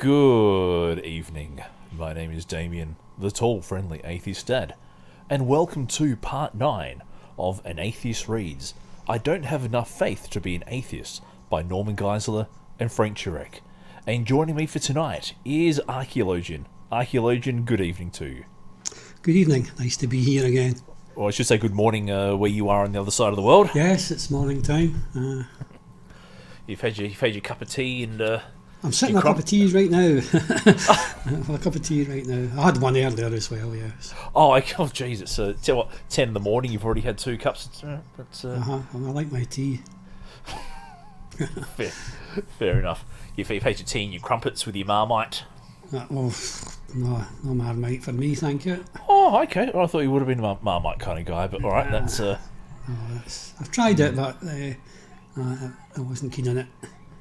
Good evening. My name is Damien, the tall, friendly atheist dad, and welcome to part 9 of An Atheist Reads I Don't Have Enough Faith to Be an Atheist by Geisler and Frank Turek. And joining me for tonight is Archaeologian. Archaeologian, good evening to you. Good evening. Nice to be here again. Or I should say good morning where you are on the other side of the world. Yes, it's morning time. You've had your cup of tea and... I'm sitting a cup of tea right now. A cup of tea right now. I had one earlier as well, yes. Oh, jeez, it's tell what, 10 in the morning, you've already had 2 cups. I like my tea. Fair enough. You've had your tea and your crumpets with your Marmite. No Marmite for me, thank you. Oh, okay. Well, I thought you would have been a Marmite kind of guy, but alright, that's... I've tried it, but I wasn't keen on it.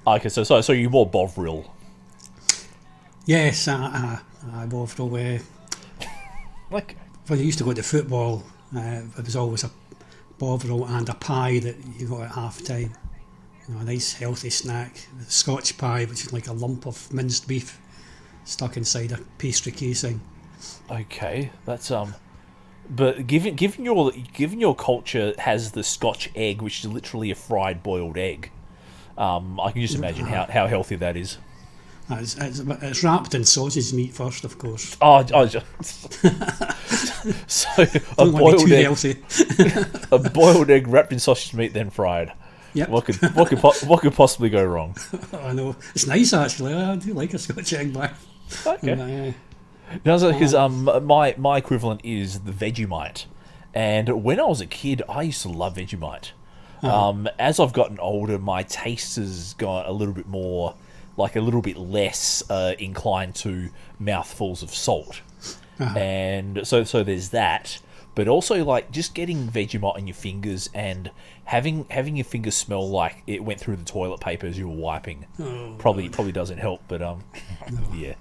Okay, so you're more Bovril. Yes, Bovril. Like, when I used to go to football, it was always a Bovril and a pie that you got at half time. You know, a nice healthy snack. The Scotch pie, which is like a lump of minced beef stuck inside a pastry casing. Okay, that's but given your culture has the Scotch egg, which is literally a fried boiled egg. I can just imagine how healthy that is. It's wrapped in sausage meat first, of course. So a boiled egg, a boiled egg wrapped in sausage meat, then fried. Yep. What could possibly go wrong? I know, it's nice actually. I do like a Scotch egg back. Okay. Because my equivalent is the Vegemite, and when I was a kid, I used to love Vegemite. As I've gotten older, my taste has got a little bit more, like a little bit less inclined to mouthfuls of salt. And so there's that. But also, like, just getting Vegemite on your fingers and having your fingers smell like it went through the toilet paper as you were wiping probably doesn't help. But yeah.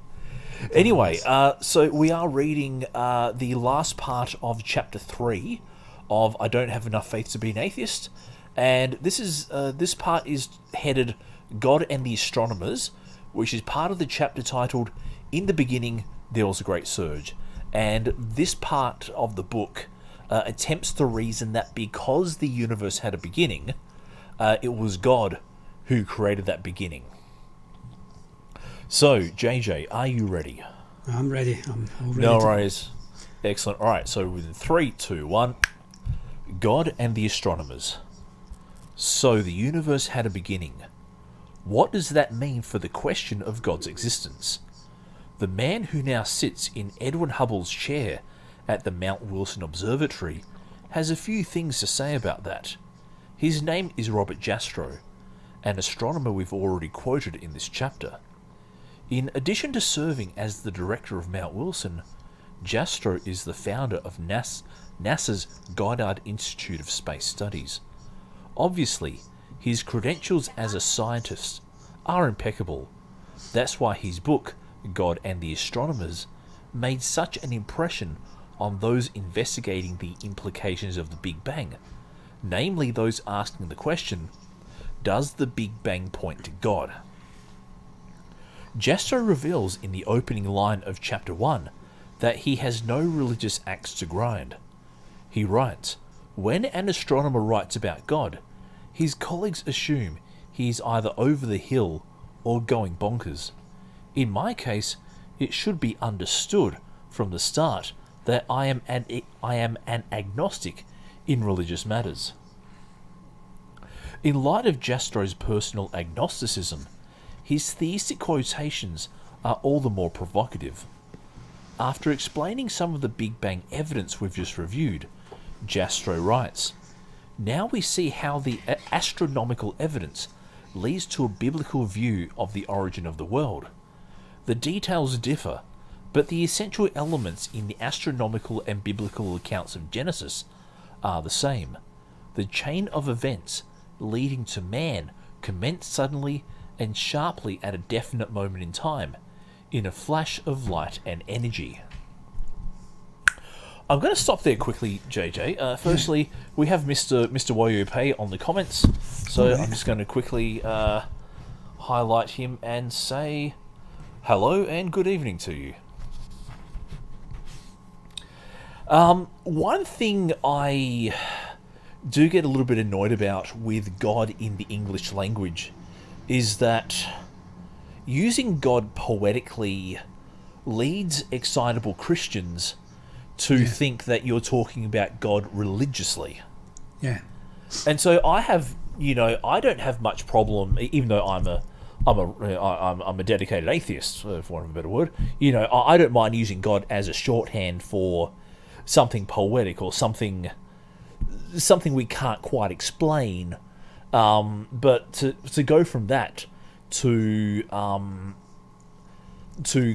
Anyway, so we are reading the last part of chapter 3 of I Don't Have Enough Faith to Be an Atheist. And this part is headed God and the Astronomers, which is part of the chapter titled In the Beginning There Was a Great Surge. And this part of the book attempts to reason that because the universe had a beginning, it was God who created that beginning. So, JJ, are you ready? I'm ready. I'm all ready. No worries. Excellent. All right, so within 3, 2, 1. God and the Astronomers. So the universe had a beginning. What does that mean for the question of God's existence? The man who now sits in Edwin Hubble's chair at the Mount Wilson Observatory has a few things to say about that. His name is Robert Jastrow, an astronomer we've already quoted in this chapter. In addition to serving as the director of Mount Wilson, Jastrow is the founder of NASA's Goddard Institute of Space Studies. Obviously, his credentials as a scientist are impeccable. That's why his book, God and the Astronomers, made such an impression on those investigating the implications of the Big Bang, namely those asking the question, does the Big Bang point to God? Jastrow reveals in the opening line of chapter 1 that he has no religious axe to grind. He writes, when an astronomer writes about God, his colleagues assume he is either over the hill or going bonkers. In my case, it should be understood from the start that I am an agnostic in religious matters. In light of Jastrow's personal agnosticism, his theistic quotations are all the more provocative. After explaining some of the Big Bang evidence we've just reviewed, Jastrow writes, now we see how the astronomical evidence leads to a biblical view of the origin of the world. The details differ, but the essential elements in the astronomical and biblical accounts of Genesis are the same. The chain of events leading to man commenced suddenly and sharply at a definite moment in time, in a flash of light and energy. I'm going to stop there quickly, JJ. Firstly, we have Mr. Woyupe on the comments, so I'm just going to quickly highlight him and say, Hello and good evening to you. One thing I do get a little bit annoyed about with God in the English language is that using God poetically leads excitable Christians to think that you're talking about God religiously. Yeah. And so I don't have much problem, even though I'm a dedicated atheist, for want of a better word. I don't mind using God as a shorthand for something poetic or something we can't quite explain. But to go from that to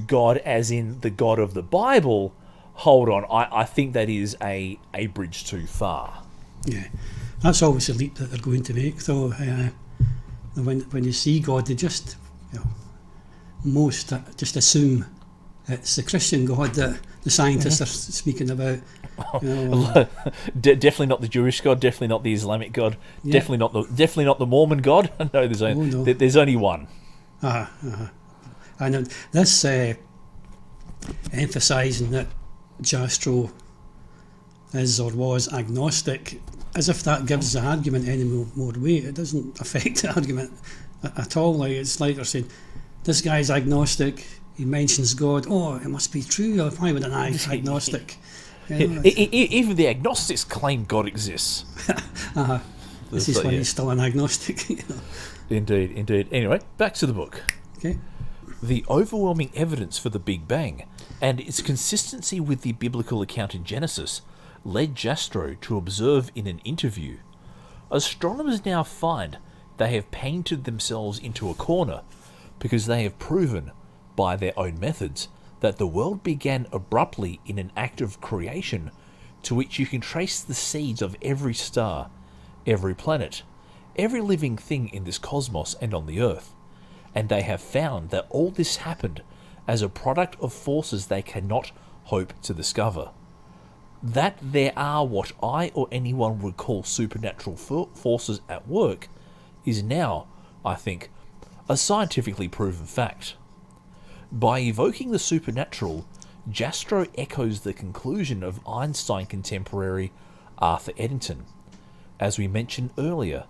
God as in the God of the Bible, hold on, I think that is a bridge too far. Yeah, that's always the leap that they're going to make, though. When you see God, they just, most just assume it's the Christian God that the scientists are speaking about. Definitely not the Jewish God. Definitely not the Islamic God. Yeah. Definitely not the Mormon God. No, there's only one. And this emphasising that Jastrow is or was agnostic, as if that gives the argument any more weight. It doesn't affect the argument at all. It's like they're saying, this guy's agnostic, he mentions God, it must be true, why would an agnostic? Even the agnostics claim God exists. This is why he's still an agnostic. Indeed. Anyway, back to the book. Okay. The overwhelming evidence for the Big Bang and its consistency with the biblical account in Genesis led Jastrow to observe in an interview, astronomers now find they have painted themselves into a corner because they have proven, by their own methods, that the world began abruptly in an act of creation to which you can trace the seeds of every star, every planet, every living thing in this cosmos and on the Earth, and they have found that all this happened as a product of forces they cannot hope to discover. That there are what I or anyone would call supernatural forces at work is now, I think, a scientifically proven fact. By evoking the supernatural, Jastrow echoes the conclusion of Einstein contemporary Arthur Eddington. As we mentioned earlier,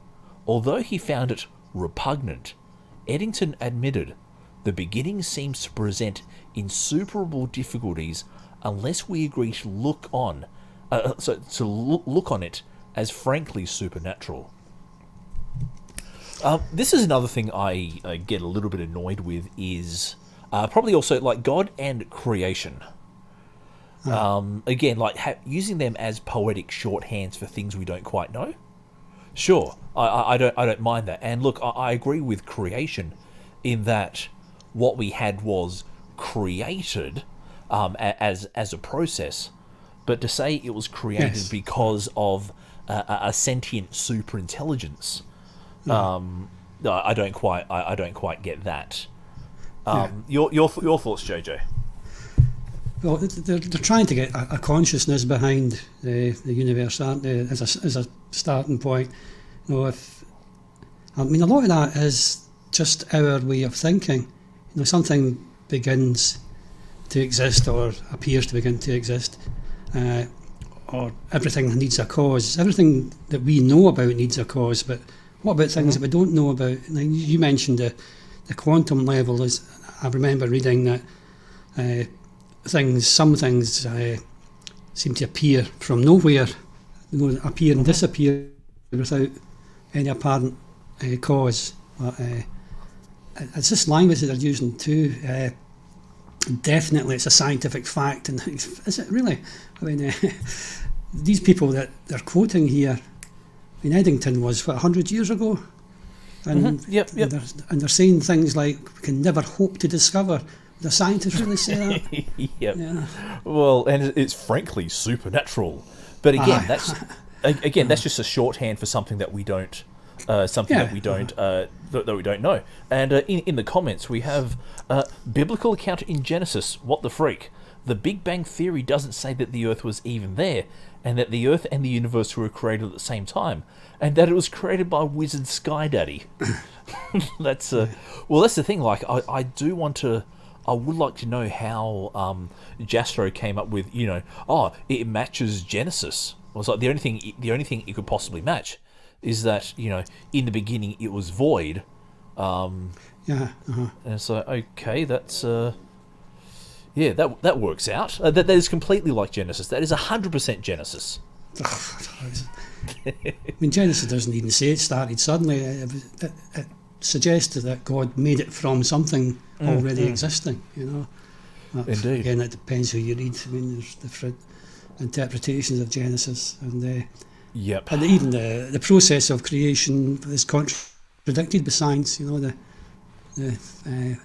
although he found it repugnant, Eddington admitted, the beginning seems to present insuperable difficulties unless we agree to look on it as frankly supernatural. This is another thing I get a little bit annoyed with is probably also like God and creation. Again, like using them as poetic shorthands for things we don't quite know. Sure, I don't mind that. And look, I agree with creation in that what we had was created as a process, but to say it was created because of a sentient superintelligence, I don't quite get that. Your thoughts, JJ? Well, they're trying to get a consciousness behind the universe, aren't they, as a starting point. A lot of that is just our way of thinking. Something begins to exist or appears to begin to exist, or everything needs a cause. Everything that we know about needs a cause, but what about things that we don't know about? You mentioned the quantum level. I remember reading that some things seem to appear from nowhere, appear and disappear without any apparent cause. But it's this language that they're using too. Definitely, it's a scientific fact, and is it really? These people that they're quoting here, Eddington was 100 years ago, and Yep. And they're saying things like we can never hope to discover. The scientists really say that. Yep. Yeah. Well, and it's frankly supernatural, but again, that's just a shorthand for something that we don't. That we don't know. And in the comments we have biblical account in Genesis. What the freak? The Big Bang Theory doesn't say that the Earth was even there, and that the Earth and the universe were created at the same time, and that it was created by Wizard Sky Daddy. That's the thing. Like I do want to I would like to know how Jastrow came up with, it matches Genesis. Well, it's like the only thing it could possibly match is that, in the beginning it was void. And so, okay, that's that works out. That is completely like Genesis. That is 100% Genesis. I mean, Genesis doesn't even say it started suddenly. It suggested that God made it from something already existing. Indeed. Again, it depends who you read. I mean, there's different interpretations of Genesis, and and even the process of creation is contradicted by science. The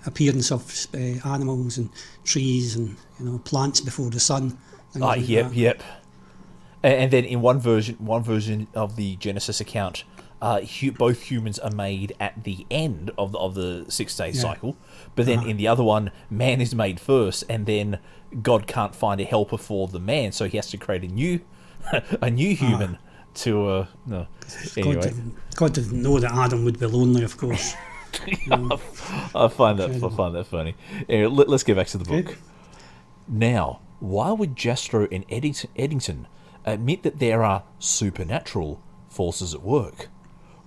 appearance of animals and trees and plants before the sun. Yep. And then in one version of the Genesis account, both humans are made at the end of the 6-day cycle, but then in the other one, man is made first, and then God can't find a helper for the man, so he has to create a new human to. No, anyway, God didn't know that Adam would be lonely, of course. I find that funny. Anyway, let's get back to the book. Okay. Now, why would Jastrow and Eddington admit that there are supernatural forces at work?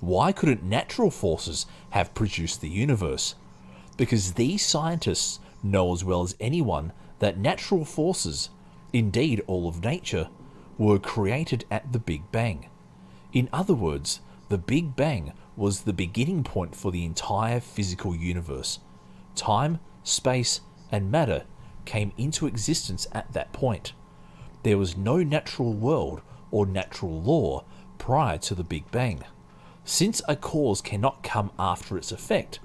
Why couldn't natural forces have produced the universe? Because these scientists know as well as anyone that natural forces, indeed all of nature, were created at the Big Bang. In other words, the Big Bang was the beginning point for the entire physical universe. Time, space, and matter came into existence at that point. There was no natural world or natural law prior to the Big Bang. Since a cause cannot come after its effect,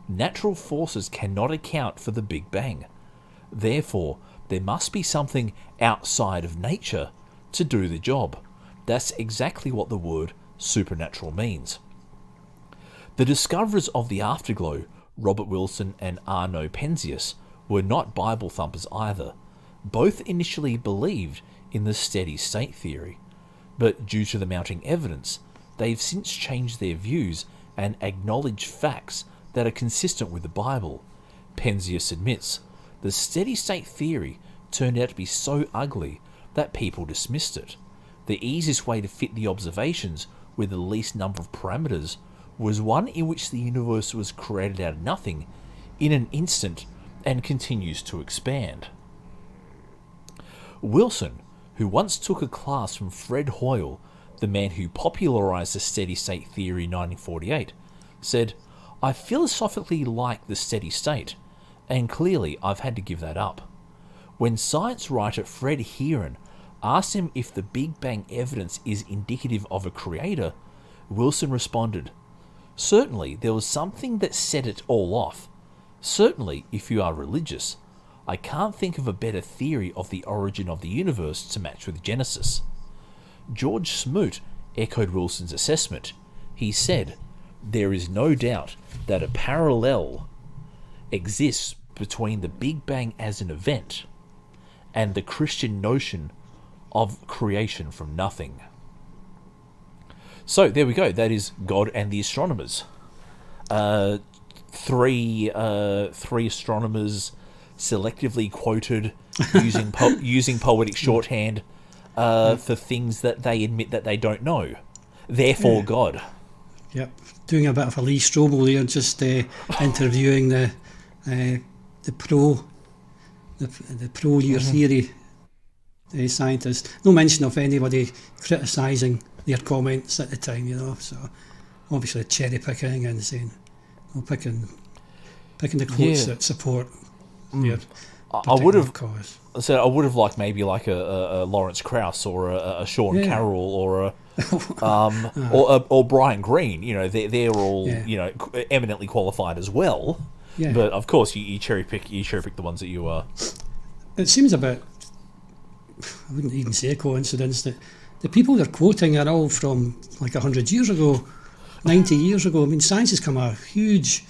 natural forces cannot account for the Big Bang. Therefore, there must be something outside of nature to do the job. That's exactly what the word supernatural means. The discoverers of the afterglow, Robert Wilson and Arno Penzias, were not Bible thumpers either. Both initially believed in the steady state theory, but due to the mounting evidence, they've since changed their views and acknowledged facts that are consistent with the Bible. Penzias admits, the steady state theory turned out to be so ugly that people dismissed it. The easiest way to fit the observations with the least number of parameters was one in which the universe was created out of nothing in an instant and continues to expand. Wilson, who once took a class from Fred Hoyle, the man who popularised the steady state theory in 1948, said, I philosophically like the steady state, and clearly I've had to give that up. When science writer Fred Heron asked him if the Big Bang evidence is indicative of a creator, Wilson responded, certainly there was something that set it all off. Certainly, if you are religious, I can't think of a better theory of the origin of the universe to match with Genesis. George Smoot echoed Wilson's assessment. He said, there is no doubt that a parallel exists between the Big Bang as an event and the Christian notion of creation from nothing. So there we go. That is God and the Astronomers. Three astronomers selectively quoted using poetic shorthand for things that they admit that they don't know. Therefore, God. Yep, doing a bit of a Lee Strobel there, just interviewing the pro your theory scientist. No mention of anybody criticising their comments at the time, So obviously cherry picking and saying, picking the quotes that support their particular cause. So I would have liked maybe like a Lawrence Krauss or a Sean Carroll or or Brian Greene. They're all eminently qualified as well. Yeah. But of course you cherry pick the ones that you are. It seems a bit, I wouldn't even say a coincidence that the people they're quoting are all from like 100 years ago, 90 years ago. I mean, science has come a huge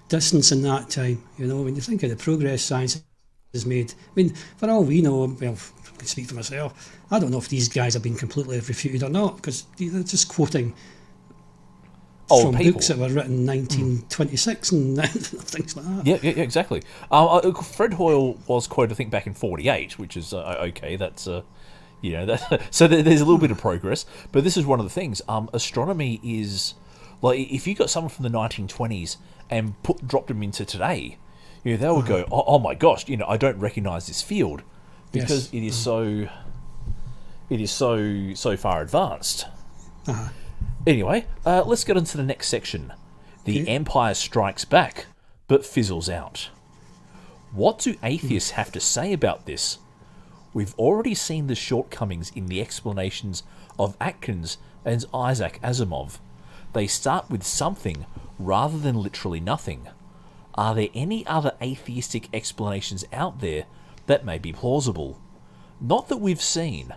distance in that time. When you think of the progress science has made. I mean, for all we know, well, I can speak for myself, I don't know if these guys have been completely refuted or not, because they're just quoting old from people. books that were written in 1926 and things like that. Yeah, exactly. Fred Hoyle was quoted, I think, back in 48, which is okay. That's so there's a little bit of progress. But this is one of the things. Astronomy is like, if you got someone from the 1920s and dropped them into today, they would go, oh my gosh, I don't recognise this field because it is so far advanced. Anyway, let's get into the next section. The Empire strikes back, but fizzles out. What do atheists have to say about this? We've already seen the shortcomings in the explanations of Atkins and Isaac Asimov. They start with something rather than literally nothing. Are there any other atheistic explanations out there that may be plausible? Not that we've seen.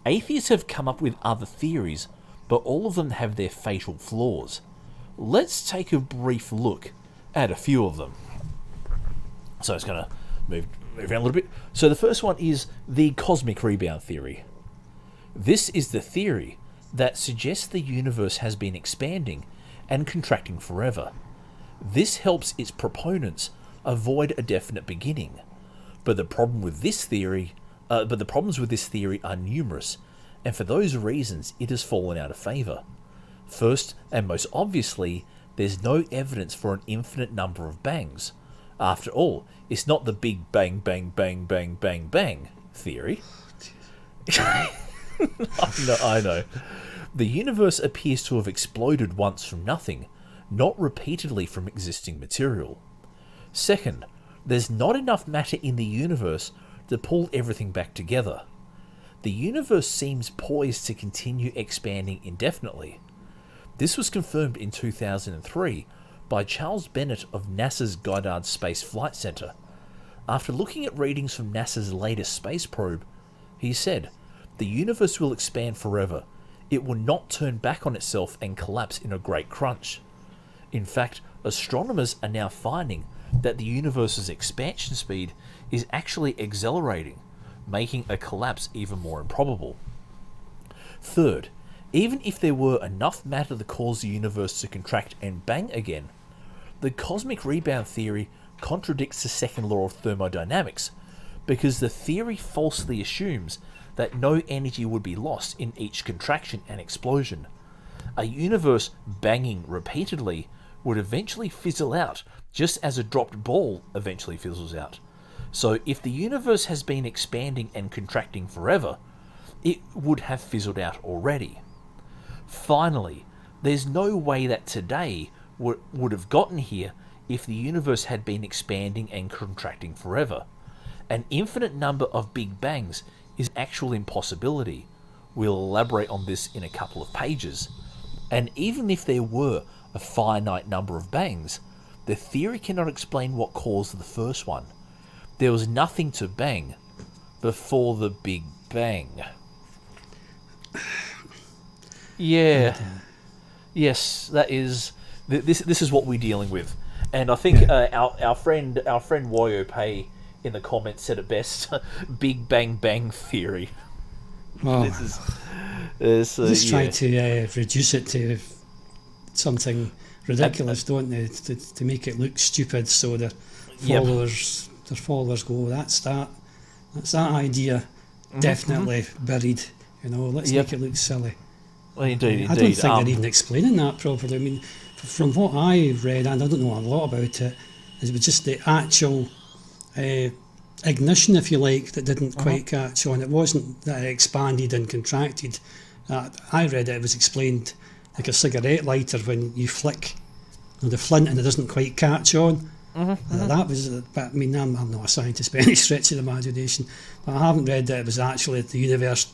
Atheists have come up with other theories, but all of them have their fatal flaws. Let's take a brief look at a few of them. So it's going to move around a little bit. So the first one is the cosmic rebound theory. This is the theory that suggests the universe has been expanding and contracting forever. This helps its proponents avoid a definite beginning. But the problems with this theory are numerous, and for those reasons it has fallen out of favour. First, and most obviously, there's no evidence for an infinite number of bangs. After all, it's not the big bang bang bang bang bang bang theory. I know. The universe appears to have exploded once from nothing, not repeatedly from existing material. Second, there's not enough matter in the universe to pull everything back together. The universe seems poised to continue expanding indefinitely. This was confirmed in 2003 by Charles Bennett of NASA's Goddard Space Flight Center. After looking at readings from NASA's latest space probe, he said, "The universe will expand forever. It will not turn back on itself and collapse in a great crunch." In fact, astronomers are now finding that the universe's expansion speed is actually accelerating, making a collapse even more improbable. Third, even if there were enough matter to cause the universe to contract and bang again, the cosmic rebound theory contradicts the second law of thermodynamics, because the theory falsely assumes that no energy would be lost in each contraction and explosion. A universe banging repeatedly would eventually fizzle out, just as a dropped ball eventually fizzles out. So if the universe has been expanding and contracting forever, it would have fizzled out already. Finally, there's no way that today would have gotten here if the universe had been expanding and contracting forever. An infinite number of big bangs is an actual impossibility. We'll elaborate on this in a couple of pages. And even if there were a finite number of bangs, the theory cannot explain what caused the first one. There was nothing to bang before the Big Bang. Yeah. Yes, that is... This is what we're dealing with. And I think our friend Wayo Pei in the comments said it best. Big Bang Bang theory. Well, just trying to reduce it to something ridiculous, don't they? To make it look stupid, so their followers go, that's that idea, definitely buried. Let's make it look silly. Well, indeed. I don't think they're even explaining that properly. I mean, from what I read, and I don't know a lot about it, it was just the actual ignition, if you like, that didn't quite catch on. It wasn't that it expanded and contracted. I read it was explained like a cigarette lighter when you flick the flint and it doesn't quite catch on. That was, but I mean, I'm not a scientist by any stretch of the imagination, but I haven't read that it was actually the universe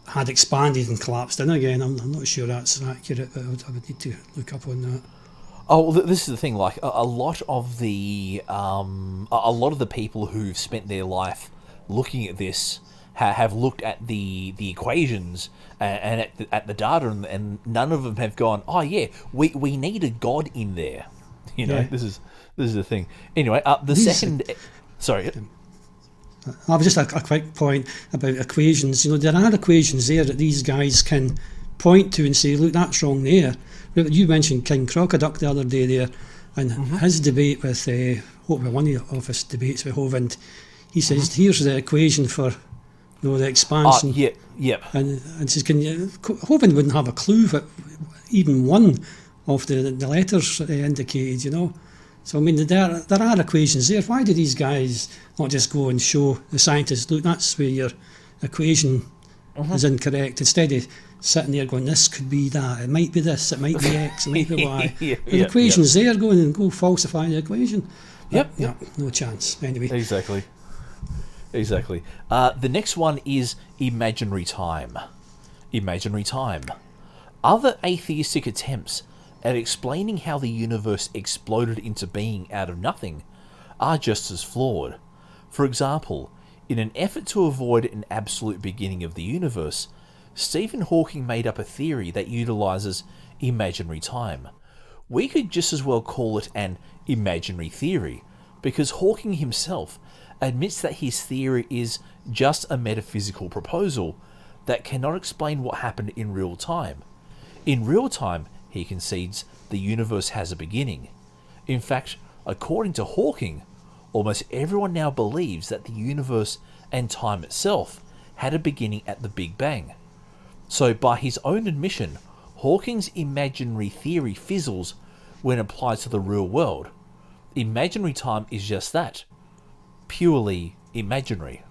had expanded and collapsed in again. I'm not sure that's accurate, but I would need to look up on that. Oh, well, this is the thing. Like a lot of the people who've spent their life looking at this have looked at the equations and at the data, and none of them have gone, oh yeah, we need a god in there. This is the thing. Anyway, sorry. I was just a quick point about equations. There are equations there that these guys can point to and say, look, that's wrong there. You mentioned King Crocoduck the other day there, and his debate with one of his debates with Hovind, he says, here's the equation for the expansion. And says, Hovind wouldn't have a clue what even one of the letters indicated, So, I mean, there are equations there. Why do these guys not just go and show the scientists, look, that's where your equation is incorrect, instead of sitting there going, this could be that, it might be this, it might be X, it might be Y. The equation's there, going and go falsify the equation. No chance, anyway. Exactly. The next one is imaginary time. Imaginary time. Other atheistic attempts at explaining how the universe exploded into being out of nothing are just as flawed. For example, in an effort to avoid an absolute beginning of the universe, Stephen Hawking made up a theory that utilizes imaginary time. We could just as well call it an imaginary theory, because Hawking himself admits that his theory is just a metaphysical proposal that cannot explain what happened in real time. In real time, he concedes, the universe has a beginning. In fact, according to Hawking, almost everyone now believes that the universe and time itself had a beginning at the Big Bang. So by his own admission, Hawking's imaginary theory fizzles when applied to the real world. Imaginary time is just that, purely imaginary.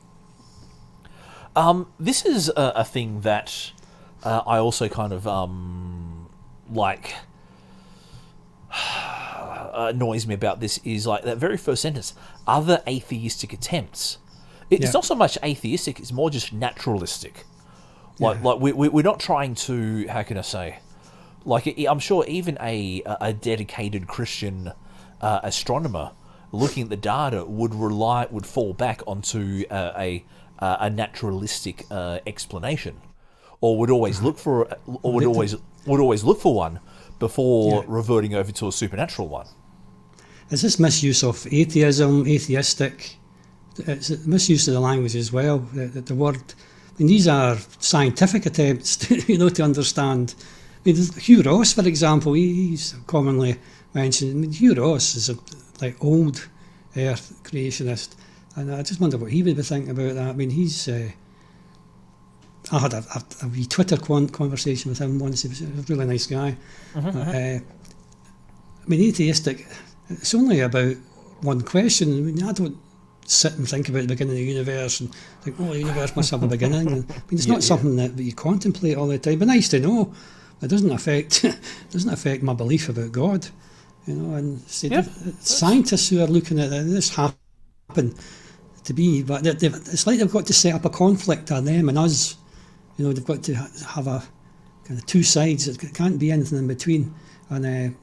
This is a thing that I also kind of annoys me about this, is like that very first sentence, other atheistic attempts. It's not so much atheistic, it's more just naturalistic. We're not trying to, how can I say, I'm sure even a dedicated Christian astronomer looking at the data would fall back onto a naturalistic explanation, or would always look for one before reverting over to a supernatural one. Is this misuse of atheism, atheistic? It's a misuse of the language as well. The word. I mean, these are scientific attempts to understand. I mean, Hugh Ross, for example, he's commonly mentioned. I mean, Hugh Ross is a old Earth creationist, and I just wonder what he would be thinking about that. I mean, he's. I had a wee Twitter conversation with him once. He was a really nice guy. I mean, atheistic. It's only about one question. I mean, I don't sit and think about the beginning of the universe and think, the universe must have a beginning. I mean, it's not something that you contemplate all the time. But nice to know. It doesn't affect my belief about God. And scientists who are looking at this happen to be, but it's like they've got to set up a conflict on them and us. They've got to have a kind of two sides. It can't be anything in between. And in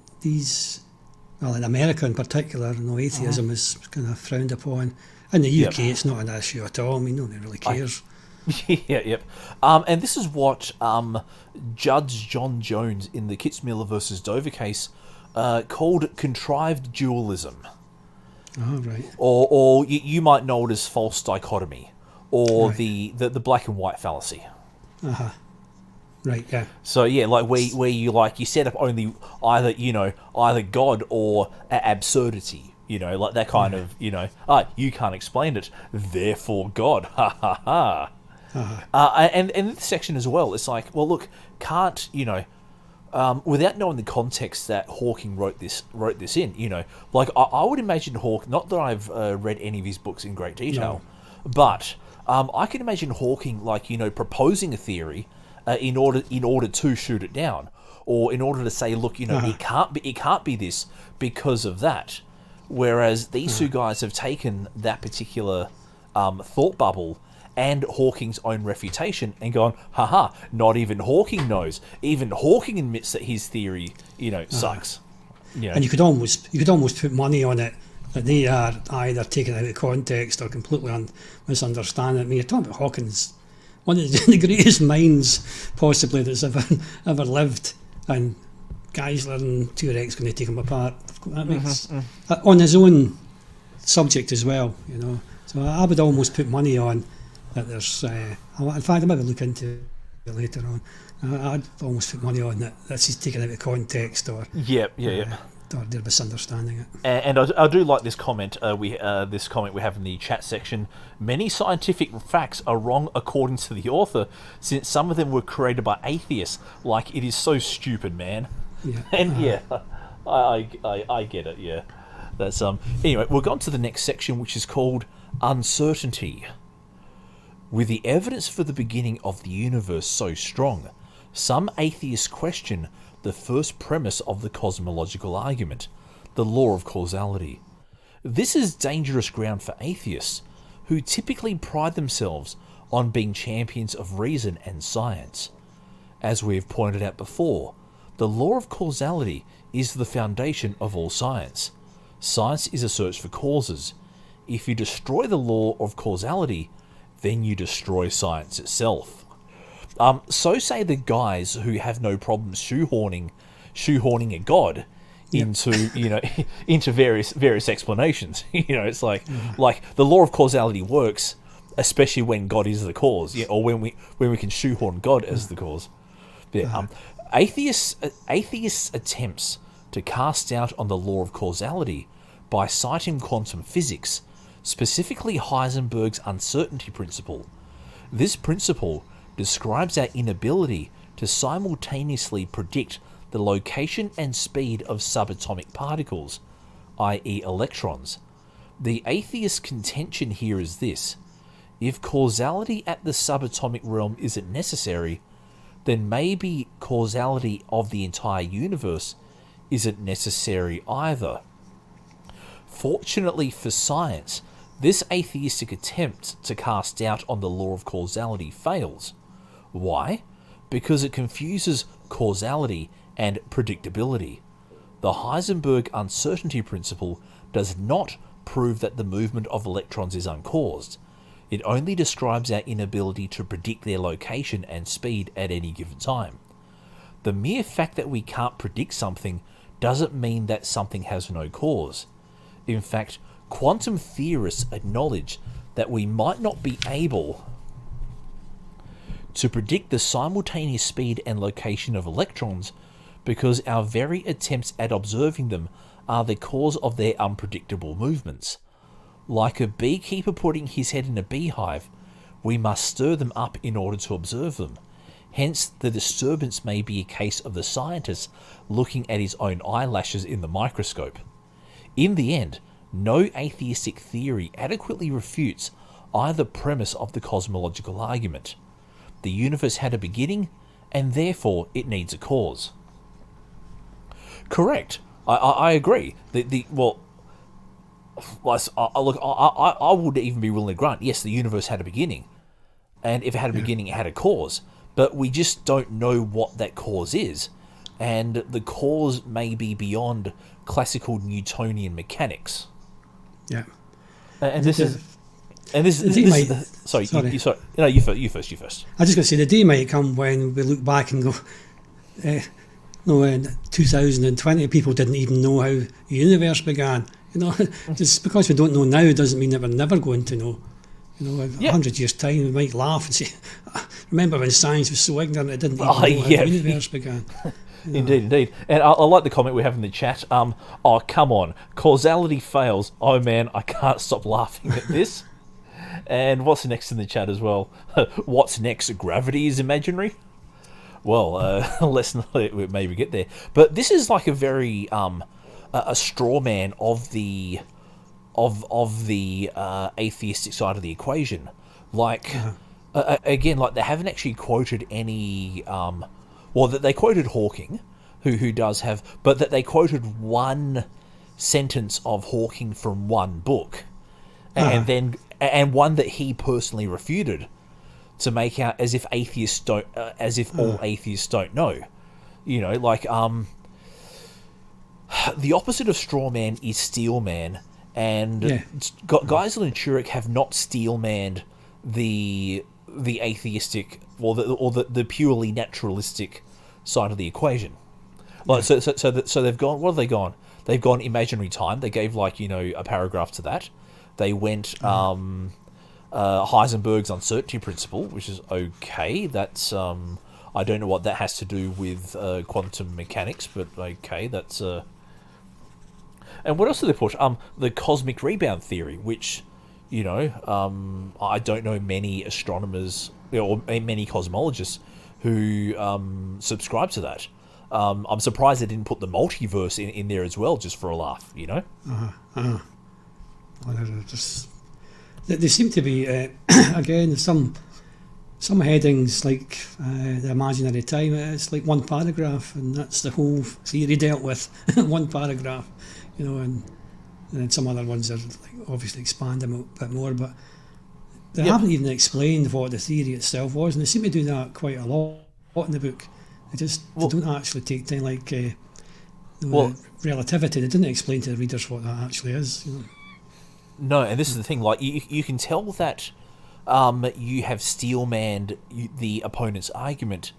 America in particular, atheism is kind of frowned upon. In the UK, it's not an issue at all. I mean, nobody really cares. And this is what Judge John Jones in the Kitzmiller versus Dover case called contrived dualism. Oh, right. Or you might know it as false dichotomy, or the black and white fallacy. Right, yeah. So where you set up only either God or absurdity, that kind of, you can't explain it, therefore God, ha ha ha. And in this section as well, it's like, well, look, can't, without knowing the context that Hawking wrote this in, I would imagine Hawking, not that I've read any of his books in great detail, but I can imagine Hawking, proposing a theory in order to shoot it down, or in order to say, look, it can't be this because of that. Whereas these two guys have taken that particular thought bubble and Hawking's own refutation and gone, haha, not even Hawking knows. Even Hawking admits that his theory, sucks. And you could almost put money on it that they are either taken out of context or completely misunderstanding it. I mean, you're talking about Hawking's one of the greatest minds possibly that's ever lived, and Geisler and Turek's going to take him apart. That makes on his own subject as well, So I would almost put money on that. There's, in fact, I might look into it later on. I'd almost put money on that. This is taken out of context, or Yeah. or they're misunderstanding it. And I do like this comment. This comment we have in the chat section. Many scientific facts are wrong according to the author, since some of them were created by atheists. Like, it is so stupid, man. Yeah. And I get it. Yeah, that's Anyway, we'll go on to the next section, which is called uncertainty. With the evidence for the beginning of the universe so strong, some atheists question the first premise of the cosmological argument, the law of causality. This is dangerous ground for atheists, who typically pride themselves on being champions of reason and science. As we have pointed out before, the law of causality is the foundation of all science. Science is a search for causes. If you destroy the law of causality, then you destroy science itself. So say the guys who have no problem shoehorning a god into various explanations. It's like the law of causality works, especially when God is the cause, or when we can shoehorn God as the cause. Atheists' attempts to cast doubt on the law of causality by citing quantum physics, specifically Heisenberg's uncertainty principle. This principle describes our inability to simultaneously predict the location and speed of subatomic particles, i.e. electrons. The atheist contention here is this: if causality at the subatomic realm isn't necessary, then maybe causality of the entire universe isn't necessary either. Fortunately for science, this atheistic attempt to cast doubt on the law of causality fails. Why? Because it confuses causality and predictability. The Heisenberg uncertainty principle does not prove that the movement of electrons is uncaused. It only describes our inability to predict their location and speed at any given time. The mere fact that we can't predict something doesn't mean that something has no cause. In fact, quantum theorists acknowledge that we might not be able to predict the simultaneous speed and location of electrons because our very attempts at observing them are the cause of their unpredictable movements. Like a beekeeper putting his head in a beehive, we must stir them up in order to observe them. Hence, the disturbance may be a case of the scientist looking at his own eyelashes in the microscope. In the end, no atheistic theory adequately refutes either premise of the cosmological argument. The universe had a beginning, and therefore it needs a cause. Correct. I agree. I would even be willing to grant, yes, the universe had a beginning, and if it had a beginning, it had a cause. But we just don't know what that cause is, and the cause may be beyond classical Newtonian mechanics. Yeah. You first. I was just going to say, the day might come when we look back and go, in 2020 people didn't even know how the universe began. Just because we don't know now doesn't mean that we're never going to know. 100 years' time we might laugh and say, remember when science was so ignorant it didn't even know how the universe began. Indeed. And I like the comment we have in the chat. Oh, come on. Causality fails. Oh, man, I can't stop laughing at this. And what's next in the chat as well? What's next? Gravity is imaginary? Well, let's not maybe get there. But this is like a very a straw man of the atheistic side of the equation. Like, again, like they haven't actually quoted any... that they quoted Hawking, who does have... But that they quoted one sentence of Hawking from one book. And one that he personally refuted to make out as if atheists don't... as if all atheists don't know. The opposite of straw man is steel man. And Geisler and Turek have not steel-manned the atheistic or the purely naturalistic side of the equation. Like so they've gone. What have they gone? They've gone imaginary time. They gave a paragraph to that. They went Heisenberg's uncertainty principle, which is okay. That's I I don't know what that has to do with quantum mechanics, but okay, that's... And what else did they push? The cosmic rebound theory, which, you know, I don't know many astronomers or many cosmologists who subscribe to that. I'm surprised they didn't put the multiverse in there as well, just for a laugh, you know? Well, they seem to be, again, some headings, like the imaginary time, it's like one paragraph, and that's the whole theory dealt with, one paragraph, you know, and then some other ones are like obviously expand them a bit more, but they haven't even explained what the theory itself was, and they seem to do that quite a lot in the book. They don't actually take time, like relativity. They didn't explain to the readers what that actually is. You know? No, and this is the thing. Like you can tell that you have steel-manned the opponent's argument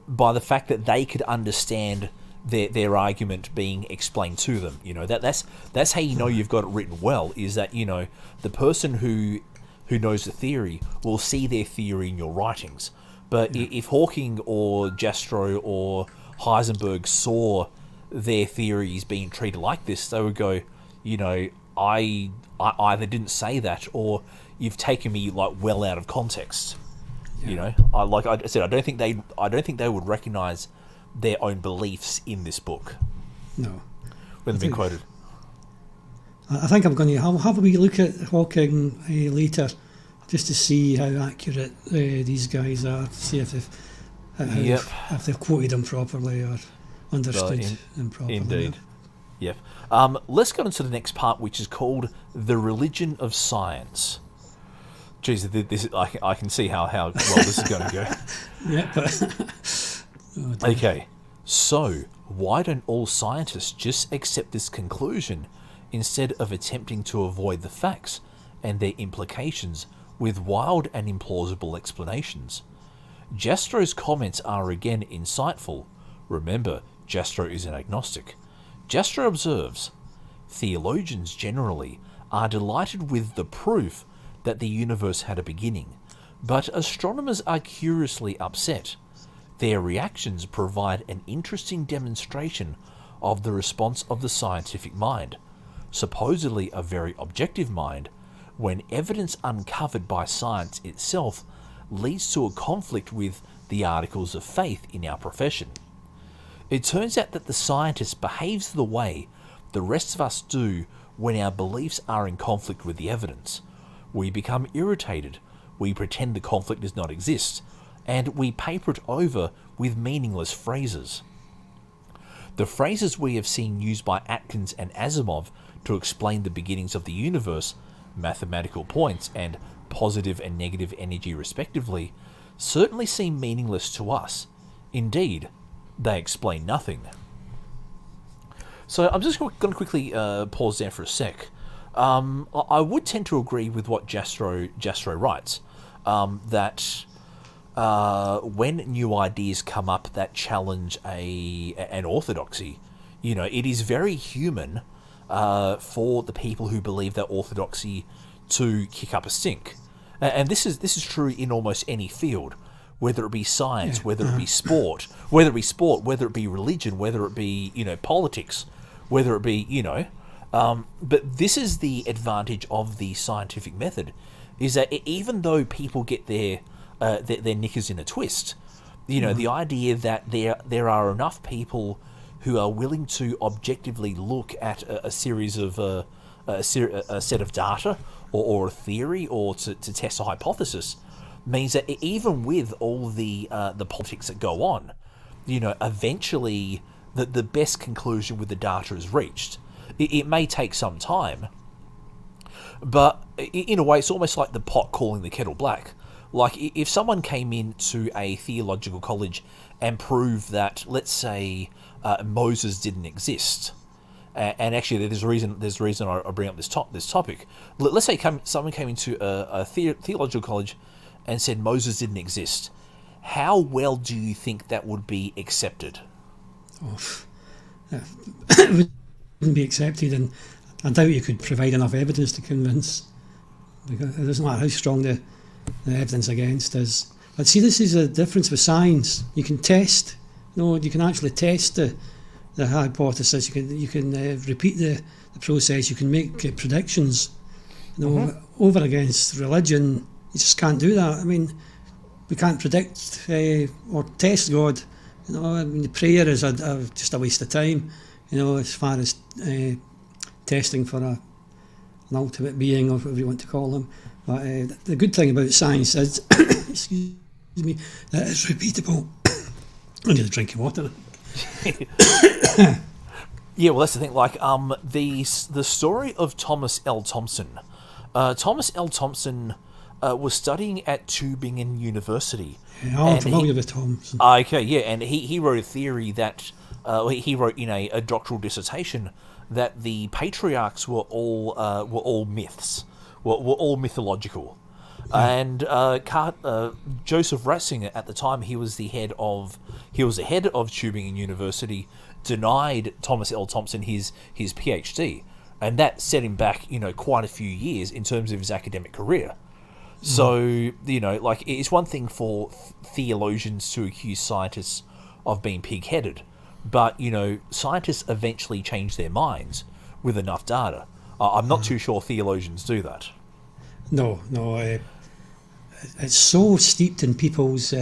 by the fact that they could understand their argument being explained to them. You know, that's how you know you've got it written well. Is that, you know, the person who knows the theory will see their theory in your writings. But if Hawking or Jastrow or Heisenberg saw their theories being treated like this, they would go, you know, I either didn't say that, or you've taken me like well out of context. Yeah. You know, like I said, I don't think they would recognise their own beliefs in this book. No, when they've been quoted. I think I'm going to have a wee look at Hawking later, just to see how accurate these guys are, see if they've quoted them properly or understood them properly. Indeed. Yep. Let's go into the next part, which is called The Religion of Science. Jeez, this I can see how well this is going to go. Yeah, but... Okay, so why don't all scientists just accept this conclusion instead of attempting to avoid the facts and their implications with wild and implausible explanations? Jastrow's comments are again insightful. Remember, Jastrow is an agnostic. Jastrow observes, theologians generally are delighted with the proof that the universe had a beginning, but astronomers are curiously upset. Their reactions provide an interesting demonstration of the response of the scientific mind, supposedly a very objective mind, when evidence uncovered by science itself leads to a conflict with the articles of faith in our profession. It turns out that the scientist behaves the way the rest of us do when our beliefs are in conflict with the evidence. We become irritated, we pretend the conflict does not exist, and we paper it over with meaningless phrases. The phrases we have seen used by Atkins and Asimov to explain the beginnings of the universe, mathematical points, and positive and negative energy respectively, certainly seem meaningless to us. Indeed, they explain nothing. So I'm just going to quickly pause there for a sec. I would tend to agree with what Jastrow writes, that when new ideas come up that challenge an orthodoxy, you know, it is very human for the people who believe that orthodoxy to kick up a stink. And this is true in almost any field, whether it be science, whether it be sport, whether it be religion, whether it be, you know, politics, whether it be, you know. But this is the advantage of the scientific method, is that even though people get their knickers in a twist, you know, the idea that there are enough people who are willing to objectively look at a series of a set of data or a theory or to test a hypothesis means that even with all the politics that go on, you know, eventually the best conclusion with the data is reached. It may take some time, but in a way it's almost like the pot calling the kettle black. Like if someone came into a theological college and proved that, let's say, Moses didn't exist, and actually there's a reason I bring up this topic. Let's say someone came into a theological college and said Moses didn't exist. How well do you think that would be accepted? It wouldn't be accepted, and I doubt you could provide enough evidence to convince, because it doesn't matter how strong the evidence against is. But see, this is the difference with science. You can test, you can actually test the hypothesis. You can repeat the process. You can make predictions. Over against religion, you just can't do that. I mean, we can't predict or test God. I mean, the prayer is just a waste of time. As far as testing for an ultimate being, or whatever you want to call them. But the good thing about science is, excuse me, that it's repeatable. I need a drink of water. Yeah, well, that's the thing. Like, the story of Thomas L. Thompson. Thomas L. Thompson was studying at Tübingen University. Yeah, I'm familiar with Thompson. Okay, yeah, and he wrote a theory that he wrote in a doctoral dissertation that the patriarchs were all myths, were all mythological. Yeah. And Joseph Ratzinger, at the time, he was the head of Tübingen University, denied Thomas L. Thompson his PhD, and that set him back quite a few years in terms of his academic career. So it's one thing for theologians to accuse scientists of being pig-headed, but scientists eventually change their minds with enough data. I'm not too sure theologians do that. No, it's so steeped in people's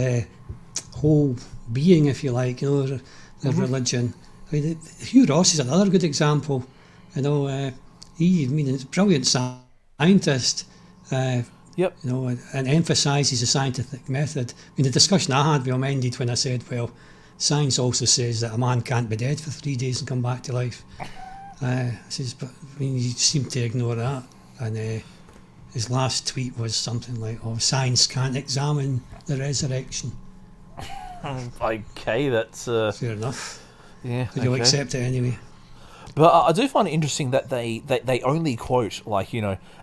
whole being, if you like, their religion. I mean, Hugh Ross is another good example. He's a brilliant scientist. Yep. And emphasises the scientific method. I mean, the discussion I had with him ended when I said, well, science also says that a man can't be dead for 3 days and come back to life. I says, but you seem to ignore that. And his last tweet was something like, science can't examine the resurrection. Okay, that's... fair enough. Yeah, but you'll accept it anyway. But I do find it interesting that they only quote,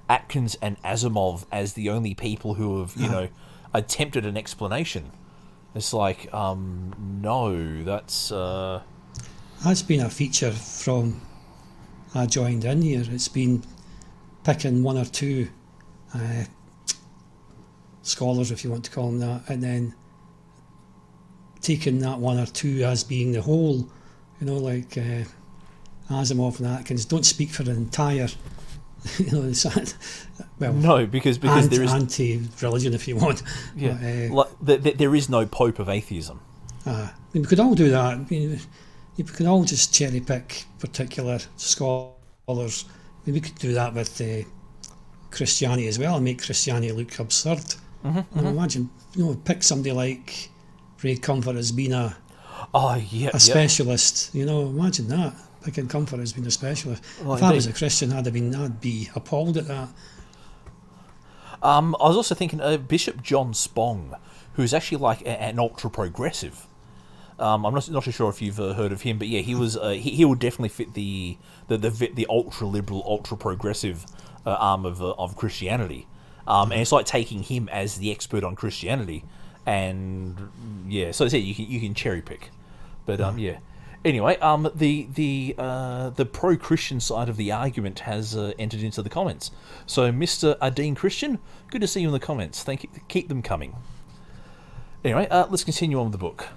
Atkins and Asimov as the only people who have, attempted an explanation. It's like, no, that's... That's been a feature from I joined in here. It's been picking one or two scholars, if you want to call them that, and then taking that one or two as being the whole, Asimov and Atkins don't speak for the entire, no, because there is anti-religion, if you want. Yeah, there is no Pope of atheism. We could all do that. We could all just cherry pick particular scholars. We could do that with Christianity as well and make Christianity look absurd. Imagine, pick somebody like Ray Comfort as being a specialist. Imagine that. Picking Comfort as being a specialist. If I was a Christian, I'd be appalled at that. I was also thinking Bishop John Spong, who's actually like an ultra progressive. I'm not too sure if you've heard of him, but yeah, he was he would definitely fit the ultra liberal, ultra progressive arm of Christianity. And it's like taking him as the expert on Christianity, and yeah, so you can cherry pick, but yeah. Anyway, the pro-Christian side of the argument has entered into the comments. So, Mr. Adine Christian, good to see you in the comments. Thank you. Keep them coming. Anyway, let's continue on with the book.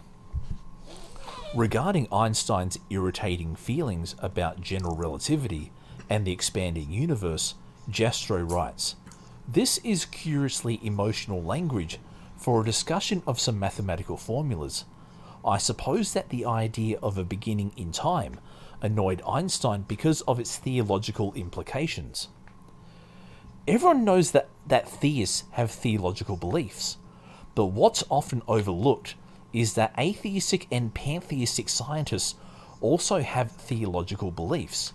Regarding Einstein's irritating feelings about general relativity and the expanding universe, Jastrow writes, "This is curiously emotional language for a discussion of some mathematical formulas. I suppose that the idea of a beginning in time annoyed Einstein because of its theological implications. Everyone knows that theists have theological beliefs, but what's often overlooked is that atheistic and pantheistic scientists also have theological beliefs.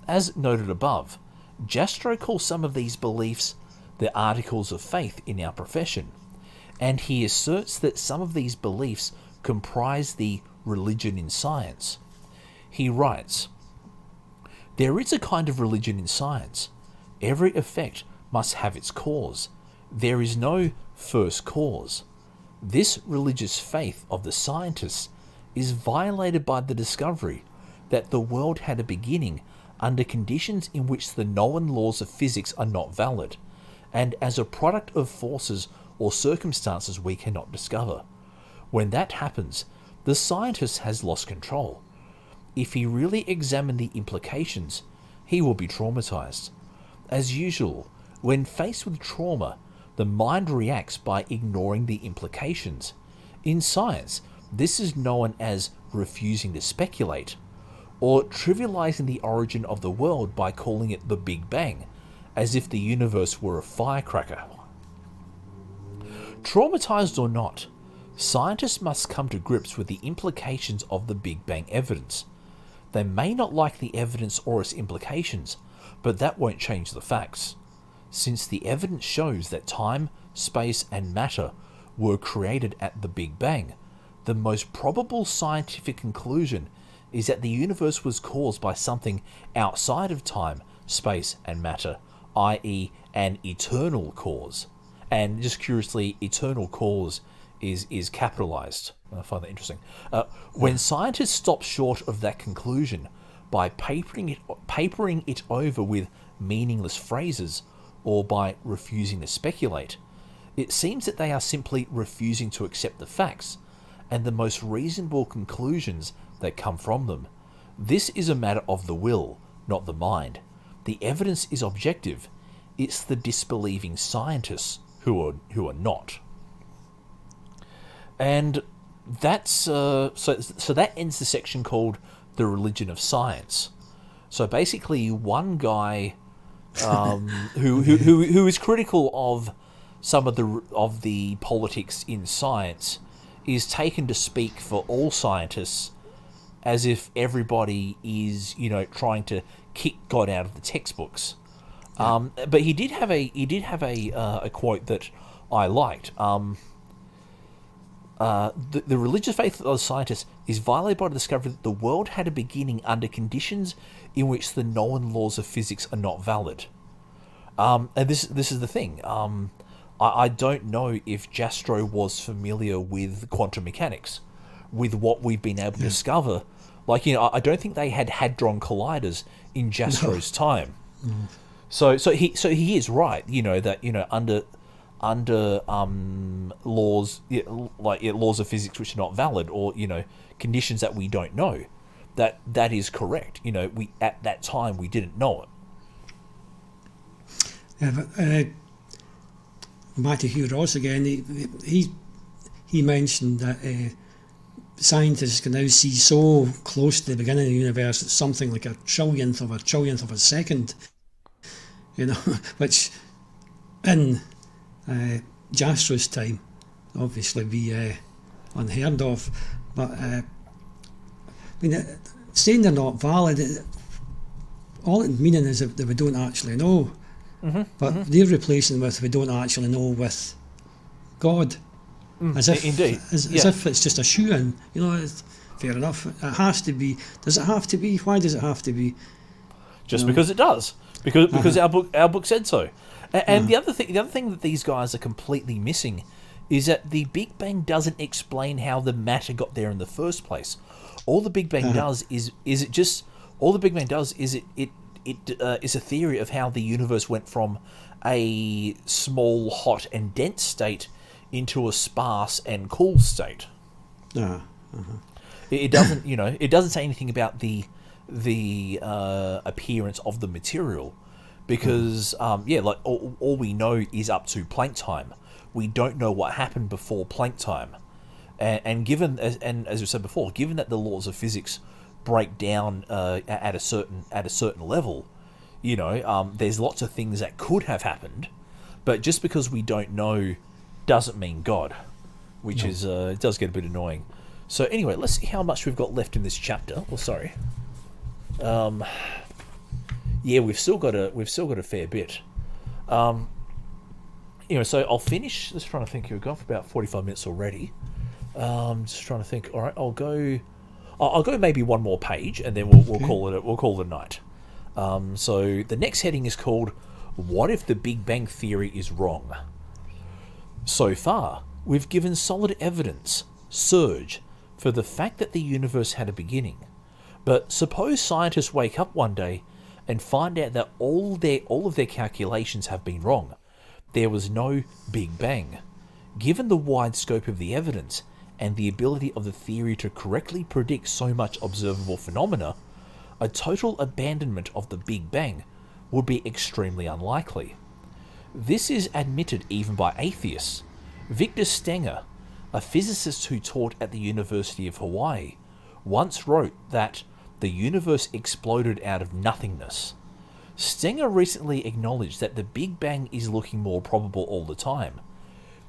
As noted above, Jastrow calls some of these beliefs the articles of faith in our profession, and he asserts that some of these beliefs comprise the religion in science. He writes, "There is a kind of religion in science. Every effect must have its cause. There is no first cause. This religious faith of the scientists is violated by the discovery that the world had a beginning under conditions in which the known laws of physics are not valid, and as a product of forces or circumstances we cannot discover. When that happens, the scientist has lost control. If he really examined the implications, he will be traumatized. As usual, when faced with trauma, the mind reacts by ignoring the implications. In science, this is known as refusing to speculate, or trivializing the origin of the world by calling it the Big Bang, as if the universe were a firecracker. Traumatized or not, scientists must come to grips with the implications of the Big Bang evidence. They may not like the evidence or its implications, but that won't change the facts. Since the evidence shows that time, space, and matter were created at the Big Bang, the most probable scientific conclusion is that the universe was caused by something outside of time, space, and matter, i.e. an eternal cause. And just curiously, eternal cause is capitalized. I find that interesting. When scientists stop short of that conclusion by papering it over with meaningless phrases, or by refusing to speculate, it seems that they are simply refusing to accept the facts and the most reasonable conclusions that come from them. This is a matter of the will, not the mind. The evidence is objective. It's the disbelieving scientists who are not. And that's so that ends the section called the religion of science. So basically, one guy who is critical of some of the politics in science is taken to speak for all scientists, as if everybody is, trying to kick God out of the textbooks. Yeah. But he did have a quote that I liked. The religious faith of the scientists is violated by the discovery that the world had a beginning under conditions in which the known laws of physics are not valid. And this is the thing. I don't know if Jastrow was familiar with quantum mechanics, with what we've been able to discover. Like, I don't think they had hadron colliders in Jastrow's time. Mm. So he is right. That under laws laws of physics which are not valid, or conditions that we don't know, that is correct. We at that time we didn't know it. Yeah, but back to Hugh Ross again. He mentioned that scientists can now see so close to the beginning of the universe, it's something like a trillionth of a second. Which in Jastrow's time obviously be unheard of. But saying they're not valid, all it's meaning is that we don't actually know. Mm-hmm, but they're replacing with we don't actually know with God. As if it's just a shoe-in. It's fair enough. It has to be. Does it have to be? Why does it have to be? Just because it does. Because our book said so. And the other thing that these guys are completely missing is that the Big Bang doesn't explain how the matter got there in the first place. All the Big Bang does is a theory of how the universe went from a small, hot and dense state into a sparse and cool state. It doesn't, it doesn't say anything about the appearance of the material, because all we know is up to Planck time. We don't know what happened before Planck time, and as we said before, given that the laws of physics break down at a certain level, there's lots of things that could have happened, but just because we don't know doesn't mean God, which is it does get a bit annoying. So anyway, let's see how much we've got left in this chapter. Oh, sorry. We've still got a fair bit. So I'll finish. Just trying to think. We've gone for about 45 minutes already. Just trying to think. All right, I'll go maybe one more page, and then we'll call it a night. So the next heading is called "What if the Big Bang Theory is wrong?" So far, we've given solid evidence, surge, for the fact that the universe had a beginning. But suppose scientists wake up one day and find out that all of their calculations have been wrong. There was no Big Bang. Given the wide scope of the evidence and the ability of the theory to correctly predict so much observable phenomena, a total abandonment of the Big Bang would be extremely unlikely. This is admitted even by atheists. Victor Stenger, a physicist who taught at the University of Hawaii, once wrote that the universe exploded out of nothingness. Stenger recently acknowledged that the Big Bang is looking more probable all the time.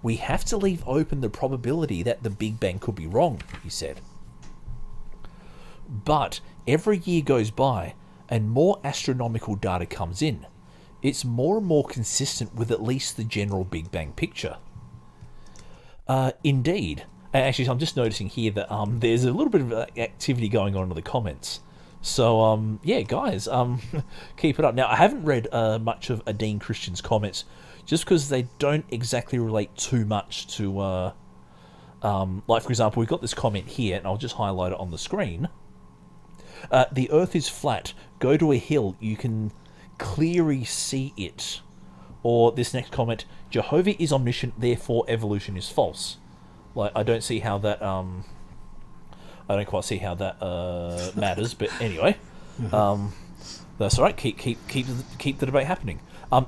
We have to leave open the probability that the Big Bang could be wrong, he said. But every year goes by and more astronomical data comes in. It's more and more consistent with at least the general Big Bang picture. Indeed. Actually, I'm just noticing here that there's a little bit of activity going on in the comments. So, yeah, guys, keep it up. Now, I haven't read much of Dean Christian's comments just because they don't exactly relate too much to, like, for example, we've got this comment here, and I'll just highlight it on the screen. The Earth is flat. Go to a hill. You can clearly see it. Or this next comment, Jehovah is omniscient, therefore evolution is false. Like, I don't see how that, I don't quite see how that matters, but anyway, that's all right. Keep the debate happening.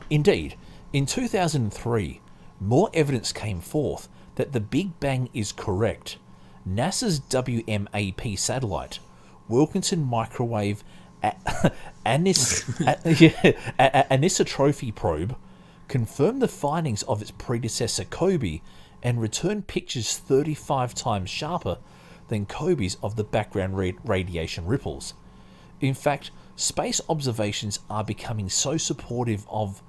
Indeed, in 2003, more evidence came forth that the Big Bang is correct. NASA's WMAP satellite, Wilkinson Microwave Anisotropy Probe, confirmed the findings of its predecessor COBE and returned pictures 35 times sharper than COBE's of the background radiation ripples. In fact, space observations are becoming so supportive of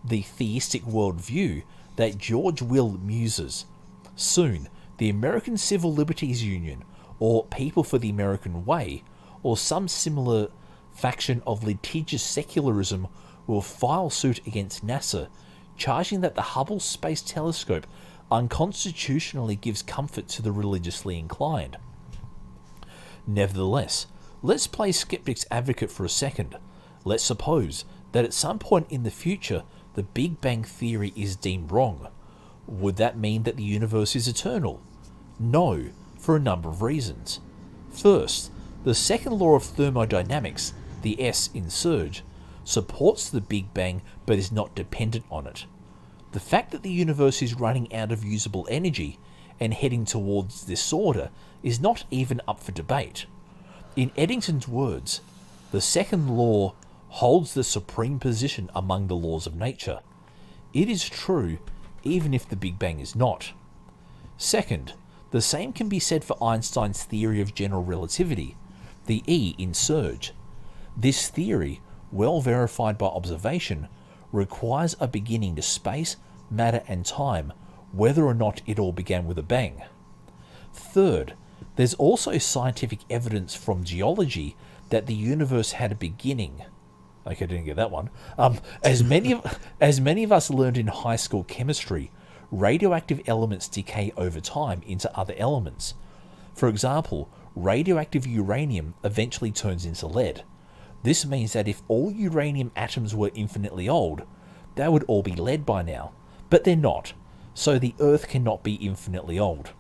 the theistic worldview that George Will muses, soon the American Civil Liberties Union, or People for the American Way, or some similar faction of litigious secularism will file suit against NASA, charging that the Hubble Space Telescope unconstitutionally gives comfort to the religiously inclined. Nevertheless, let's play skeptic's advocate for a second. Let's suppose that at some point in the future the Big Bang theory is deemed wrong. Would that mean that the universe is eternal? No, for a number of reasons. First, the second law of thermodynamics, the S in surge, supports the Big Bang but is not dependent on it. The fact that the universe is running out of usable energy and heading towards disorder is not even up for debate. In Eddington's words, the second law holds the supreme position among the laws of nature. It is true even if the Big Bang is not. Second, the same can be said for Einstein's theory of general relativity, the E in surge. This theory, well verified by observation, requires a beginning to space, matter and time, whether or not it all began with a bang. Third, there's also scientific evidence from geology that the universe had a beginning. Okay, I didn't get that one. As many of us learned in high school chemistry, radioactive elements decay over time into other elements. For example, radioactive uranium eventually turns into lead. This means that if all uranium atoms were infinitely old, they would all be lead by now. But they're not, so the Earth cannot be infinitely old.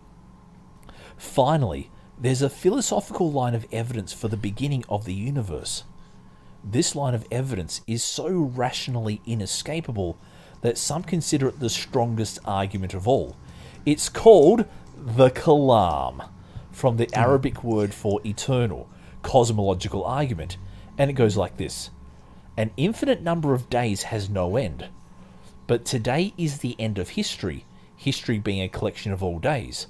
Finally, there's a philosophical line of evidence for the beginning of the universe. This line of evidence is so rationally inescapable that some consider it the strongest argument of all. It's called the Kalam, from the Arabic word for eternal, cosmological argument, and it goes like this. An infinite number of days has no end, but today is the end of history, history being a collection of all days.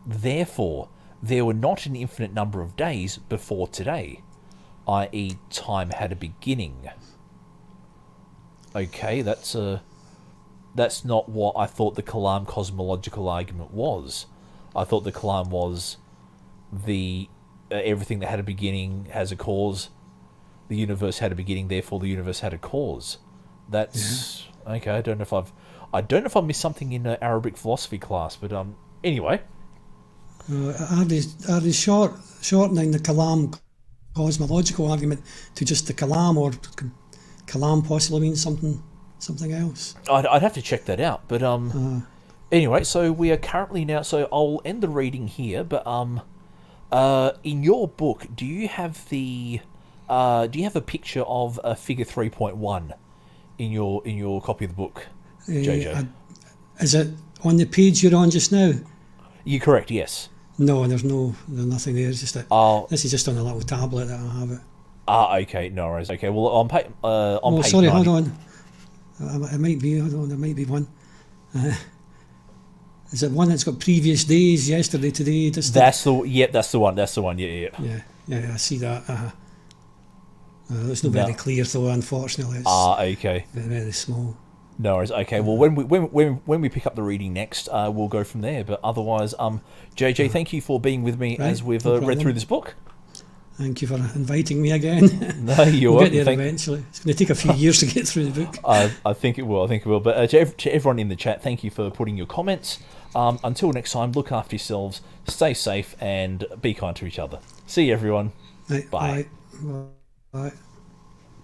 Therefore, there were not an infinite number of days before today, i.e. time had a beginning. Okay, that's not what I thought the Kalam cosmological argument was. I thought the Kalam was the everything that had a beginning has a cause. The universe had a beginning, therefore the universe had a cause. That's okay. I don't know if I missed something in Arabic philosophy class, but anyway. Are they shortening the Kalam cosmological argument to just the Kalam, or Kalam possibly means something else? I'd have to check that out, but Anyway, so we are currently now. So I'll end the reading here. But in your book, do you have the do you have a picture of Figure 3.1 in your copy of the book, JJ? Is it on the page you're on just now? You're correct. Yes. No, there's nothing there. It's just that this is just on a little tablet that I have it. Okay, no worries. Okay, well, on page sorry, 90, hold on. It might be. Hold on, there might be one. Is it one that's got previous days, yesterday, today? That's the one. That's the one. Yeah. Yeah. I see that. It's not very clear though. Unfortunately, it's okay. very, very small. No worries. Okay. Well, when we pick up the reading next, we'll go from there. But otherwise, JJ, thank you for being with me as we've read through this book. Thank you for inviting me again. No, you're welcome. We'll get there eventually. It's going to take a few years to get through the book. I think it will. But to everyone in the chat, thank you for putting your comments. Until next time, look after yourselves, stay safe, and be kind to each other. See you, everyone. Right, Bye. Bye.